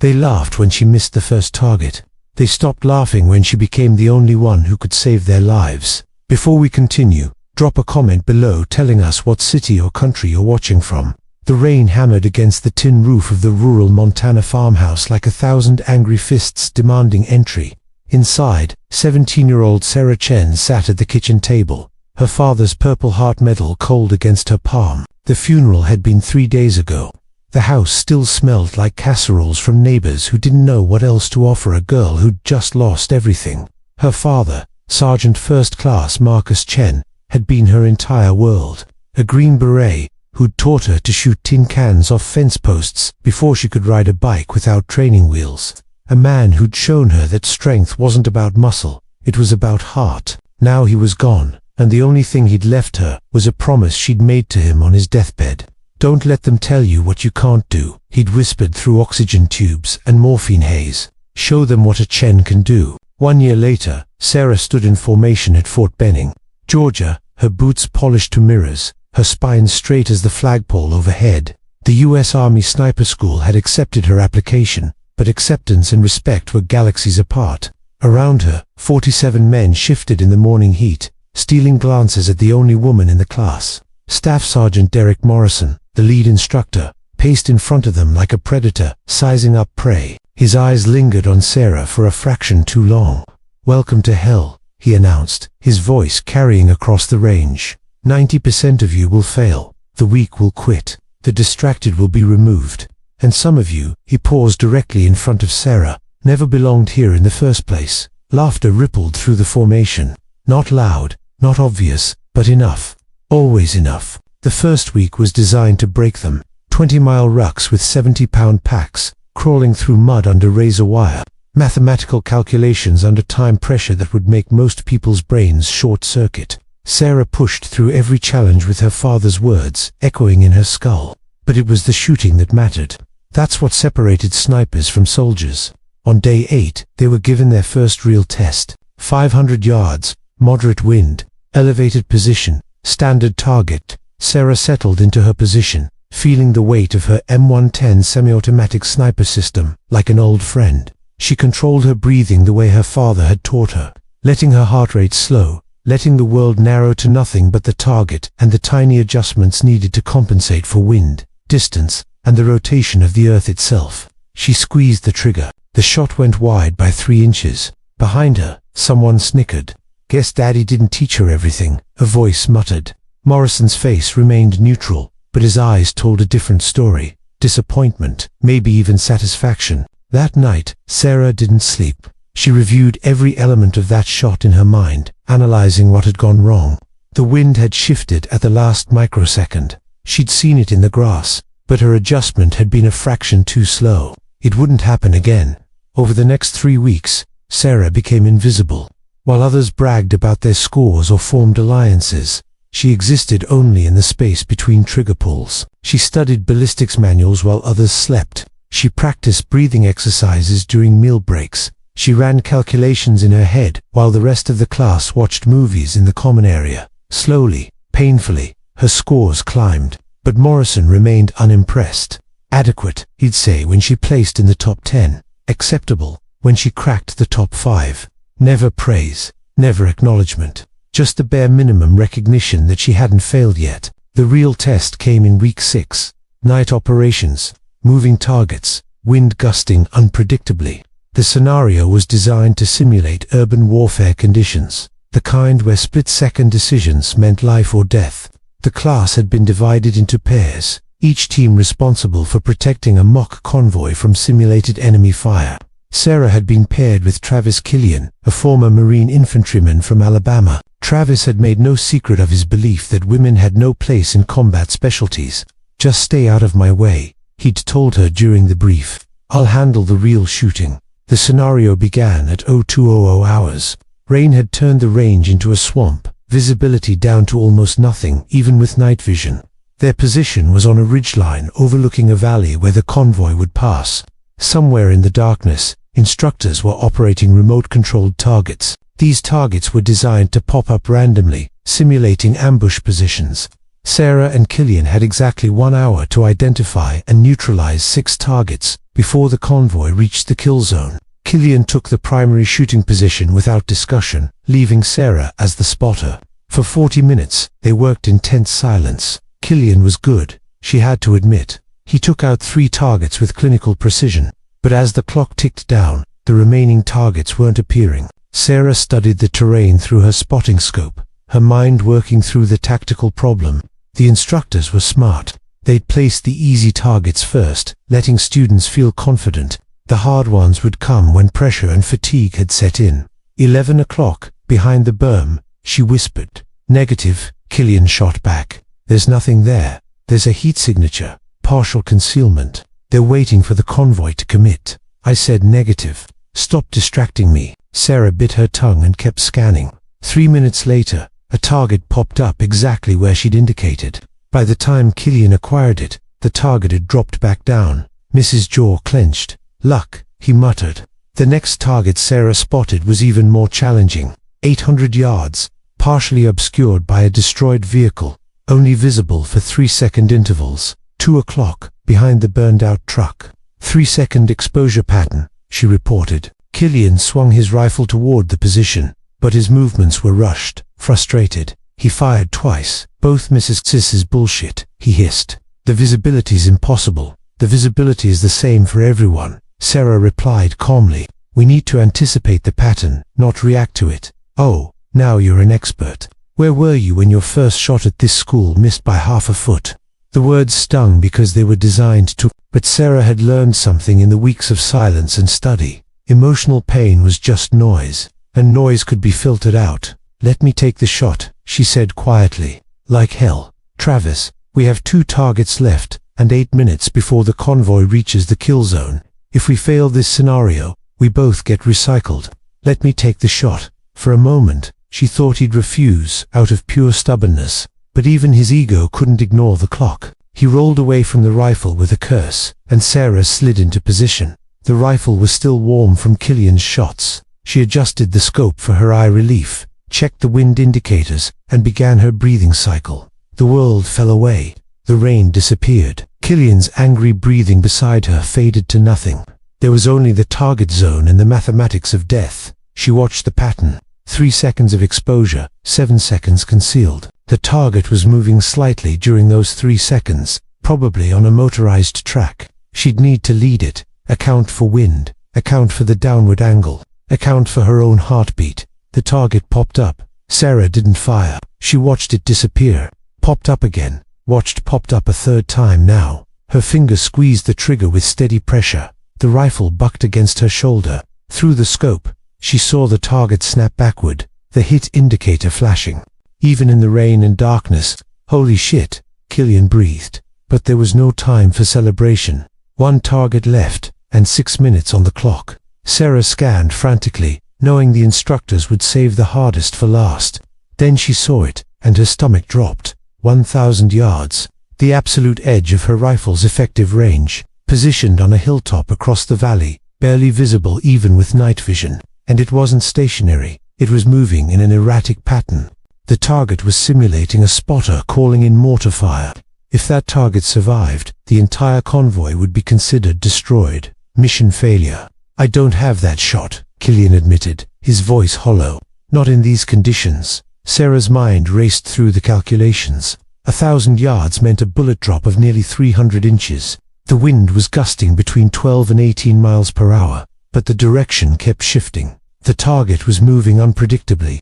They laughed when she missed the first target. They stopped laughing when she became the only one who could save their lives. Before we continue, drop a comment below telling us what city or country you're watching from. The rain hammered against the tin roof of the rural Montana farmhouse like 1,000 angry fists demanding entry. Inside, 17-year-old Sarah Chen sat at the kitchen table, her father's Purple Heart medal cold against her palm. The funeral had been 3 days ago. The house still smelled like casseroles from neighbors who didn't know what else to offer a girl who'd just lost everything. Her father, Sergeant First Class Marcus Chen, had been her entire world. A Green Beret who'd taught her to shoot tin cans off fence posts before she could ride a bike without training wheels. A man who'd shown her that strength wasn't about muscle, it was about heart. Now he was gone, and the only thing he'd left her was a promise she'd made to him on his deathbed. "Don't let them tell you what you can't do," he'd whispered through oxygen tubes and morphine haze. "Show them what a Chen can do." 1 year later, Sarah stood in formation at Fort Benning, Georgia, her boots polished to mirrors, her spine straight as the flagpole overhead. The U.S. Army Sniper School had accepted her application, but acceptance and respect were galaxies apart. Around her, 47 men shifted in the morning heat, stealing glances at the only woman in the class. Staff Sergeant Derek Morrison, the lead instructor, paced in front of them like a predator, sizing up prey. His eyes lingered on Sarah for a fraction too long. "Welcome to hell," he announced, his voice carrying across the range. 90% of you will fail. The weak will quit. The distracted will be removed. And some of you," he paused directly in front of Sarah, "never belonged here in the first place." Laughter rippled through the formation. Not loud, not obvious, but enough. Always enough. The first week was designed to break them. 20-mile rucks with 70-pound packs, crawling through mud under razor wire. Mathematical calculations under time pressure that would make most people's brains short-circuit. Sarah pushed through every challenge with her father's words echoing in her skull. But it was the shooting that mattered. That's what separated snipers from soldiers. On day 8, they were given their first real test. 500 yards, moderate wind, elevated position, standard target. Sarah settled into her position, feeling the weight of her M110 semi-automatic sniper system like an old friend. She controlled her breathing the way her father had taught her, letting her heart rate slow, letting the world narrow to nothing but the target and the tiny adjustments needed to compensate for wind, distance, and the rotation of the earth itself. She squeezed the trigger. The shot went wide by 3 inches. Behind her, someone snickered. "Guess Daddy didn't teach her everything," a voice muttered. Morrison's face remained neutral, but his eyes told a different story. Disappointment, maybe even satisfaction. That night, Sarah didn't sleep. She reviewed every element of that shot in her mind, analyzing what had gone wrong. The wind had shifted at the last microsecond. She'd seen it in the grass, but her adjustment had been a fraction too slow. It wouldn't happen again. Over the next 3 weeks, Sarah became invisible. While others bragged about their scores or formed alliances, she existed only in the space between trigger pulls. She studied ballistics manuals while others slept. She practiced breathing exercises during meal breaks. She ran calculations in her head while the rest of the class watched movies in the common area. Slowly, painfully, her scores climbed, but Morrison remained unimpressed. Adequate, he'd say when she placed in the top 10. Acceptable, when she cracked the top 5. Never praise, never acknowledgement. Just the bare minimum recognition that she hadn't failed yet. The real test came in week 6. Night operations, moving targets, wind gusting unpredictably. The scenario was designed to simulate urban warfare conditions, the kind where split-second decisions meant life or death. The class had been divided into pairs, each team responsible for protecting a mock convoy from simulated enemy fire. Sarah had been paired with Travis Killian, a former Marine infantryman from Alabama. Travis had made no secret of his belief that women had no place in combat specialties. "Just stay out of my way," he'd told her during the brief. "I'll handle the real shooting." The scenario began at 0200 hours. Rain had turned the range into a swamp, visibility down to almost nothing, even with night vision. Their position was on a ridgeline overlooking a valley where the convoy would pass. Somewhere in the darkness, instructors were operating remote-controlled targets. These targets were designed to pop up randomly, simulating ambush positions. Sarah and Killian had exactly 1 hour to identify and neutralize 6 targets, before the convoy reached the kill zone. Killian took the primary shooting position without discussion, leaving Sarah as the spotter. For 40 minutes, they worked in tense silence. Killian was good, she had to admit. He took out 3 targets with clinical precision. But as the clock ticked down, the remaining targets weren't appearing. Sarah studied the terrain through her spotting scope, her mind working through the tactical problem. The instructors were smart. They'd placed the easy targets first, letting students feel confident. The hard ones would come when pressure and fatigue had set in. 11 o'clock, behind the berm, she whispered. "Negative," Killian shot back. "There's nothing there. There's a heat signature, partial concealment. They're waiting for the convoy to commit." I said negative. "Stop distracting me." Sarah bit her tongue and kept scanning. 3 minutes later, a target popped up exactly where she'd indicated. By the time Killian acquired it, the target had dropped back down. Mrs. jaw clenched. "Luck," he muttered. The next target Sarah spotted was even more challenging. 800 yards, partially obscured by a destroyed vehicle, only visible for 3-second intervals. 2 o'clock, behind the burned-out truck. 3-second exposure pattern, she reported. Killian swung his rifle toward the position, but his movements were rushed. Frustrated, he fired twice. "Both Mrs. Sis's bullshit," he hissed. "The visibility's impossible. The visibility is the same for everyone." Sarah replied calmly. "We need to anticipate the pattern, not react to it." "Oh, now you're an expert. Where were you when your first shot at this school missed by half a foot?" The words stung because they were designed to, but Sarah had learned something in the weeks of silence and study. Emotional pain was just noise, and noise could be filtered out. "Let me take the shot," she said quietly. "Like hell. Travis, we have 2 targets left, and 8 minutes before the convoy reaches the kill zone. If we fail this scenario, we both get recycled. Let me take the shot." For a moment, she thought he'd refuse, out of pure stubbornness. But even his ego couldn't ignore the clock. He rolled away from the rifle with a curse, and Sarah slid into position. The rifle was still warm from Killian's shots. She adjusted the scope for her eye relief, checked the wind indicators, and began her breathing cycle. The world fell away. The rain disappeared. Killian's angry breathing beside her faded to nothing. There was only the target zone and the mathematics of death. She watched the pattern. 3 seconds of exposure, 7 seconds concealed. The target was moving slightly during those 3 seconds, probably on a motorized track. She'd need to lead it, account for wind, account for the downward angle, account for her own heartbeat. The target popped up. Sarah didn't fire. She watched it disappear. Popped up again. Watched popped up a 3rd time now. Her fingers squeezed the trigger with steady pressure. The rifle bucked against her shoulder. Through the scope, she saw the target snap backward, the hit indicator flashing. Even in the rain and darkness, "Holy shit," Killian breathed. But there was no time for celebration. 1 target left, and 6 minutes on the clock. Sarah scanned frantically, knowing the instructors would save the hardest for last. Then she saw it, and her stomach dropped. 1,000 yards, the absolute edge of her rifle's effective range, positioned on a hilltop across the valley, barely visible even with night vision. And it wasn't stationary, it was moving in an erratic pattern. The target was simulating a spotter calling in mortar fire. If that target survived, the entire convoy would be considered destroyed. Mission failure. "I don't have that shot," Killian admitted, his voice hollow. "Not in these conditions." Sarah's mind raced through the calculations. 1,000 yards meant a bullet drop of nearly 300 inches. The wind was gusting between 12 and 18 miles per hour, but the direction kept shifting. The target was moving unpredictably.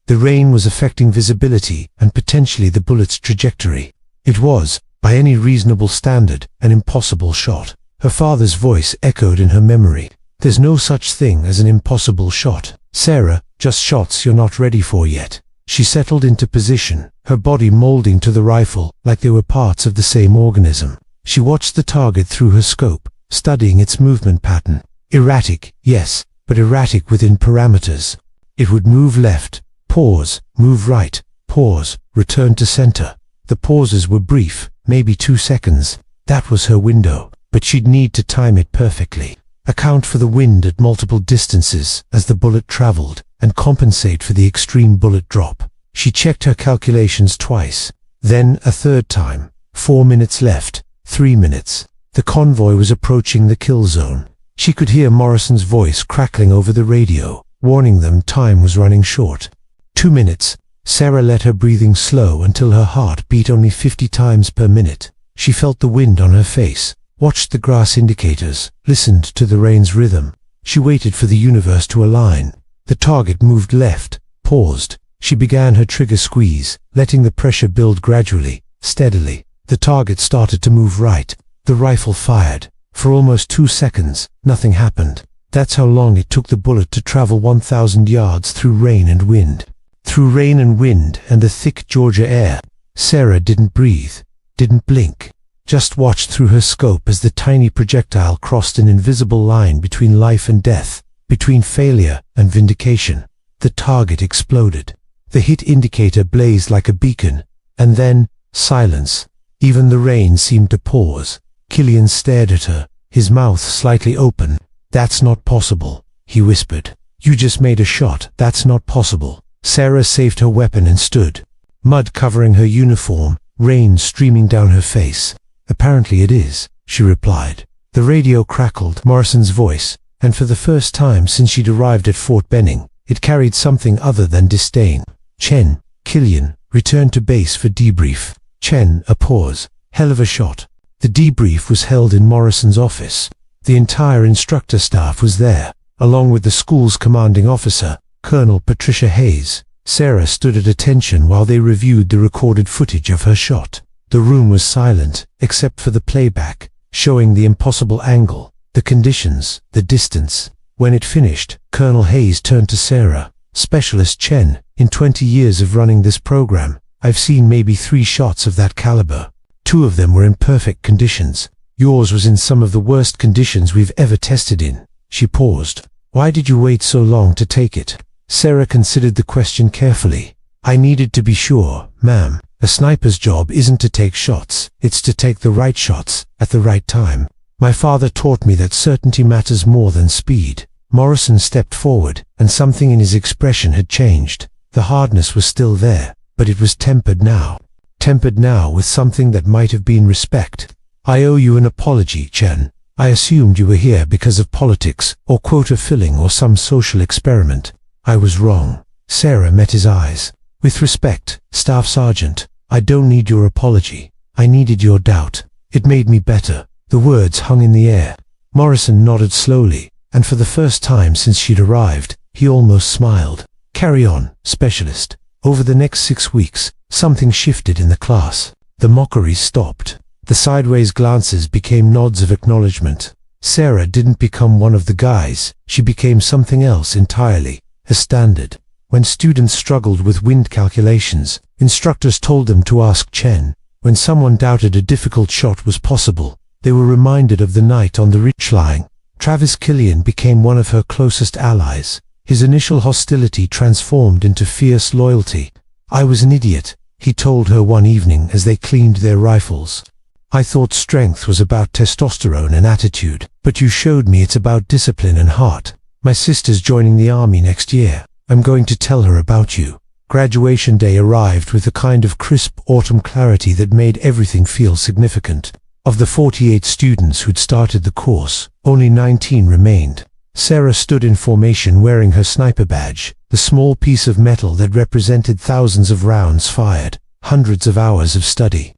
The rain was affecting visibility and potentially the bullet's trajectory. It was, by any reasonable standard, an impossible shot. Her father's voice echoed in her memory. "There's no such thing as an impossible shot, Sarah, just shots you're not ready for yet." She settled into position, her body molding to the rifle like they were parts of the same organism. She watched the target through her scope, studying its movement pattern. Erratic, yes, but erratic within parameters. It would move left, pause, move right, pause, return to center. The pauses were brief, maybe 2 seconds. That was her window, but she'd need to time it perfectly. Account for the wind at multiple distances as the bullet traveled, and compensate for the extreme bullet drop. She checked her calculations twice, then a 3rd time. 4 minutes left, 3 minutes. The convoy was approaching the kill zone. She could hear Morrison's voice crackling over the radio, warning them time was running short. 2 minutes. Sarah let her breathing slow until her heart beat only 50 times per minute. She felt the wind on her face, watched the grass indicators, listened to the rain's rhythm. She waited for the universe to align. The target moved left, paused. She began her trigger squeeze, letting the pressure build gradually, steadily. The target started to move right. The rifle fired. For almost 2 seconds, nothing happened. That's how long it took the bullet to travel 1,000 yards through rain and wind. Through rain and wind and the thick Georgia air. Sarah didn't breathe, didn't blink, just watched through her scope as the tiny projectile crossed an invisible line between life and death, between failure and vindication. The target exploded. The hit indicator blazed like a beacon, and then silence. Even the rain seemed to pause. Killian stared at her, his mouth slightly open. "That's not possible," he whispered. "You just made a shot. That's not possible." Sarah saved her weapon and stood, mud covering her uniform, rain streaming down her face. "Apparently it is," she replied. The radio crackled, Morrison's voice, and for the first time since she'd arrived at Fort Benning, it carried something other than disdain. "Chen, Killian, return to base for debrief." Chen, a pause. "Hell of a shot." The debrief was held in Morrison's office. The entire instructor staff was there, along with the school's commanding officer, Colonel Patricia Hayes. Sarah stood at attention while they reviewed the recorded footage of her shot. The room was silent, except for the playback, showing the impossible angle, the conditions, the distance. When it finished, Colonel Hayes turned to Sarah. "Specialist Chen, in 20 years of running this program, I've seen maybe 3 shots of that caliber. 2 of them were in perfect conditions. Yours was in some of the worst conditions we've ever tested in." She paused. "Why did you wait so long to take it?" Sarah considered the question carefully. "I needed to be sure, ma'am. A sniper's job isn't to take shots, it's to take the right shots, at the right time. My father taught me that certainty matters more than speed." Morrison stepped forward, and something in his expression had changed. The hardness was still there, but it was tempered now. Tempered now with something that might have been respect. "I owe you an apology, Chen. I assumed you were here because of politics, or quota filling, or some social experiment. I was wrong." Sarah met his eyes. "With respect, Staff Sergeant, I don't need your apology. I needed your doubt. It made me better." The words hung in the air. Morrison nodded slowly, and for the first time since she'd arrived, he almost smiled. "Carry on, Specialist." Over the next 6 weeks, something shifted in the class. The mockery stopped. The sideways glances became nods of acknowledgement. Sarah didn't become one of the guys, she became something else entirely, a standard. When students struggled with wind calculations, instructors told them to ask Chen. When someone doubted a difficult shot was possible, they were reminded of the night on the ridgeline. Travis Killian became one of her closest allies. His initial hostility transformed into fierce loyalty. "I was an idiot," he told her one evening as they cleaned their rifles. "I thought strength was about testosterone and attitude, but you showed me it's about discipline and heart. My sister's joining the army next year. I'm going to tell her about you." Graduation day arrived with a kind of crisp autumn clarity that made everything feel significant. Of the 48 students who'd started the course, only 19 remained. Sarah stood in formation wearing her sniper badge, the small piece of metal that represented thousands of rounds fired, hundreds of hours of study.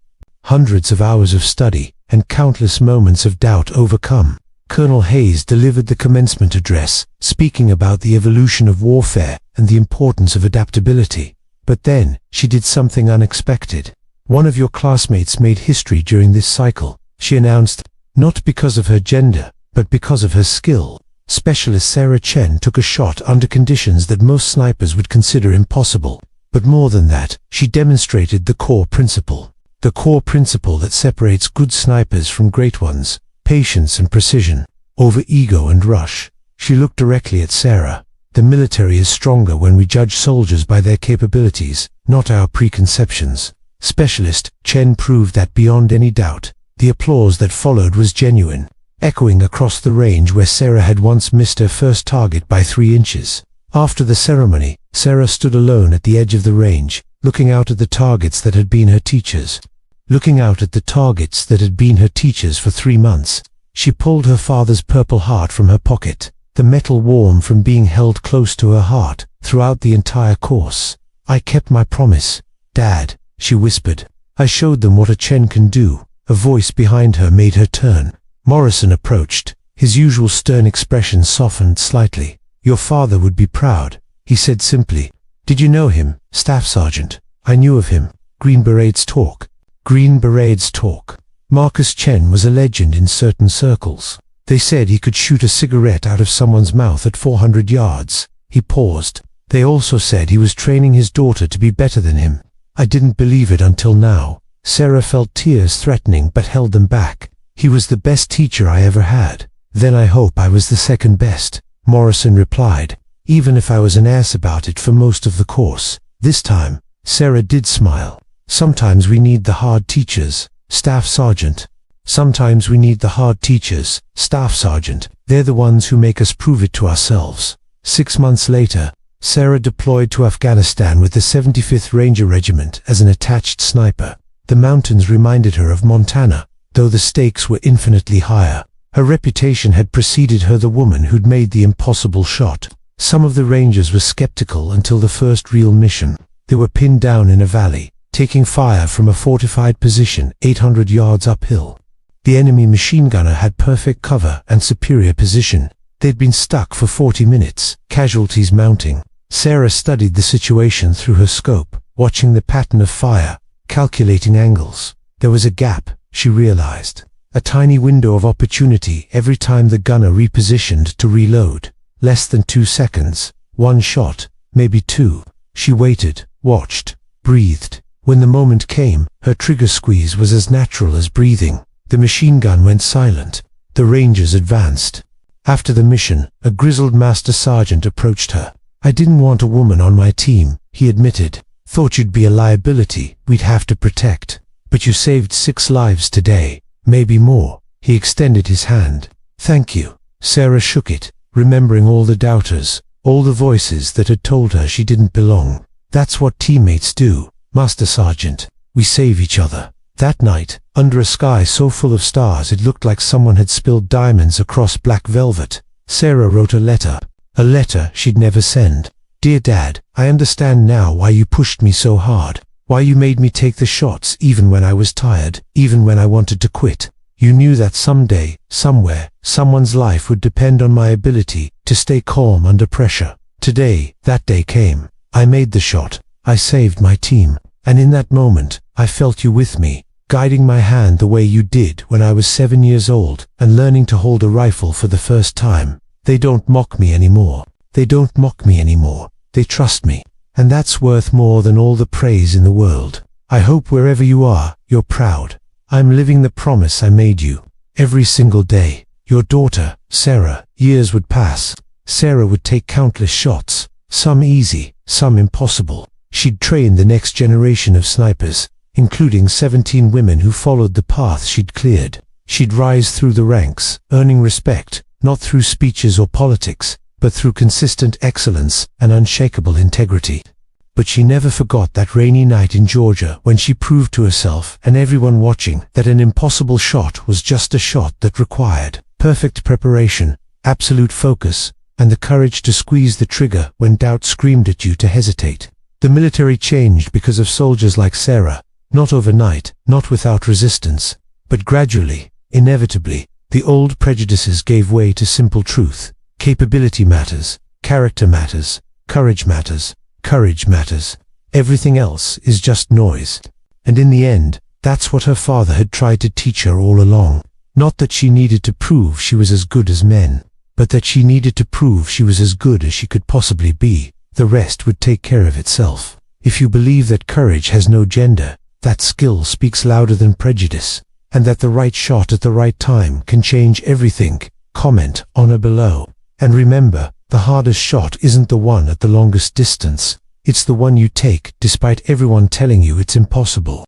Hundreds of hours of study, and countless moments of doubt overcome. Colonel Hayes delivered the commencement address, speaking about the evolution of warfare and the importance of adaptability. But then, she did something unexpected. "One of your classmates made history during this cycle," she announced, not because of her gender, but because of her skill. Specialist Sarah Chen took a shot under conditions that most snipers would consider impossible. But more than that, she demonstrated the core principle. The core principle that separates good snipers from great ones. Patience and precision, over ego and rush. She looked directly at Sarah. "The military is stronger when we judge soldiers by their capabilities, not our preconceptions." Specialist Chen proved that beyond any doubt. The applause that followed was genuine, echoing across the range where Sarah had once missed her first target by 3 inches. After the ceremony, Sarah stood alone at the edge of the range, looking out at the targets that had been her teachers. looking out at the targets that had been her teachers for 3 months. She pulled her father's purple heart from her pocket, the metal warm from being held close to her heart throughout the entire course. "I kept my promise, Dad," she whispered. "I showed them what a Chen can do." A voice behind her made her turn. Morrison approached. His usual stern expression softened slightly. "Your father would be proud," he said simply. "Did you know him, Staff Sergeant?" "I knew of him. Green Berets talk." Green Berets talk. Marcus Chen was a legend in certain circles. They said he could shoot a cigarette out of someone's mouth at 400 yards. He paused. They also said he was training his daughter to be better than him. I didn't believe it until now. Sarah felt tears threatening but held them back. "He was the best teacher I ever had." "Then I hope I was the second best," Morrison replied, "even if I was an ass about it for most of the course." This time, Sarah did smile. "Sometimes we need the hard teachers, Staff Sergeant. Sometimes we need the hard teachers, Staff Sergeant. They're the ones who make us prove it to ourselves." 6 months later, Sarah deployed to Afghanistan with the 75th Ranger Regiment as an attached sniper. The mountains reminded her of Montana, though the stakes were infinitely higher. Her reputation had preceded her, the woman who'd made the impossible shot. Some of the Rangers were skeptical until the first real mission. They were pinned down in a valley, taking fire from a fortified position 800 yards uphill. The enemy machine gunner had perfect cover and superior position. They'd been stuck for 40 minutes, casualties mounting. Sarah studied the situation through her scope, watching the pattern of fire, calculating angles. There was a gap, she realized. A tiny window of opportunity every time the gunner repositioned to reload. Less than 2 seconds. 1 shot, maybe 2. She waited, watched, breathed. When the moment came, her trigger squeeze was as natural as breathing. The machine gun went silent. The Rangers advanced. After the mission, a grizzled master sergeant approached her. "I didn't want a woman on my team," he admitted. "Thought you'd be a liability we'd have to protect. But you saved 6 lives today. Maybe more." He extended his hand. "Thank you." Sarah shook it, remembering all the doubters, all the voices that had told her she didn't belong. "That's what teammates do, Master Sergeant. We save each other." That night, under a sky so full of stars it looked like someone had spilled diamonds across black velvet, Sarah wrote a letter she'd never send. "Dear Dad, I understand now why you pushed me so hard. Why you made me take the shots even when I was tired, even when I wanted to quit. You knew that someday, somewhere, someone's life would depend on my ability to stay calm under pressure. Today, that day came. I made the shot. I saved my team. And in that moment, I felt you with me, guiding my hand the way you did when I was 7 years old and learning to hold a rifle for the first time. They don't mock me anymore. They don't mock me anymore. They trust me. And that's worth more than all the praise in the world. I hope wherever you are, you're proud. I'm living the promise I made you. Every single day. Your daughter, Sarah." Years would pass. Sarah would take countless shots, some easy, some impossible. She'd train the next generation of snipers, including 17 women who followed the path she'd cleared. She'd rise through the ranks, earning respect, not through speeches or politics, but through consistent excellence and unshakable integrity. But she never forgot that rainy night in Georgia when she proved to herself and everyone watching that an impossible shot was just a shot that required perfect preparation, absolute focus, and the courage to squeeze the trigger when doubt screamed at you to hesitate. The military changed because of soldiers like Sarah, not overnight, not without resistance, but gradually, inevitably. The old prejudices gave way to simple truth. Capability matters, character matters, courage matters, courage matters. Everything else is just noise. And in the end, that's what her father had tried to teach her all along. Not that she needed to prove she was as good as men, but that she needed to prove she was as good as she could possibly be. The rest would take care of itself. If you believe that courage has no gender, that skill speaks louder than prejudice, and that the right shot at the right time can change everything, comment on or below. And remember, the hardest shot isn't the one at the longest distance. It's the one you take despite everyone telling you it's impossible.